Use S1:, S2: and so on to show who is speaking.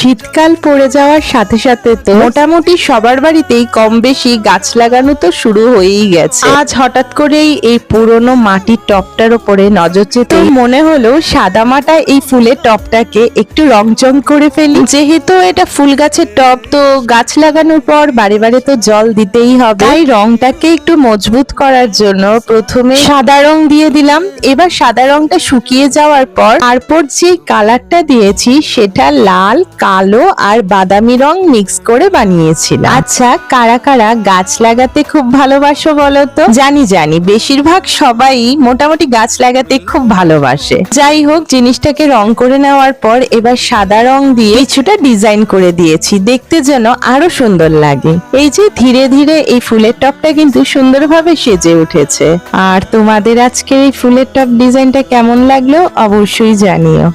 S1: শীতকাল পড়ে যাওয়ার সাথে সাথে তো মোটামুটি সবার বাড়িতেই কম বেশি গাছ লাগানো তো শুরু হয়েই গেছে। আজ হঠাৎ করেই এই পুরনো মাটির টবটার উপরে নজর যেতে মনে হলো সাদামাটা এই ফুলের টবটাকে একটু রংচং করে ফেলি। যেহেতু এটা ফুল গাছের টব, তো গাছ লাগানোর পর বারে বারে তো জল দিতেই হবে, তাই রংটাকে একটু মজবুত করার জন্য প্রথমে সাদা রং দিয়ে দিলাম। এবার সাদা রংটা শুকিয়ে যাওয়ার পর তারপর যে কালারটা দিয়েছি সেটা লাল, কালো আর বাদামি রং মিক্স করে বানিয়েছিলাম। আচ্ছা, কারা কারা গাছ লাগাতে খুব ভালোবাসো বলো তো? জানি বেশিরভাগ সবাই মোটামুটি গাছ লাগাতে খুব ভালোবাসে। যাই হোক, জিনিসটাকে রং করে নেওয়ার পর এবার সাদা রং দিয়ে কিছুটা ডিজাইন করে দিয়েছি, দেখতে যেন আরো সুন্দর লাগে। এই যে ধীরে ধীরে এই ফুলের টবটা কিন্তু সুন্দরভাবে সেজে উঠেছে। আর তোমাদের আজকের এই ফুলের টব ডিজাইনটা কেমন লাগলো অবশ্যই জানিও।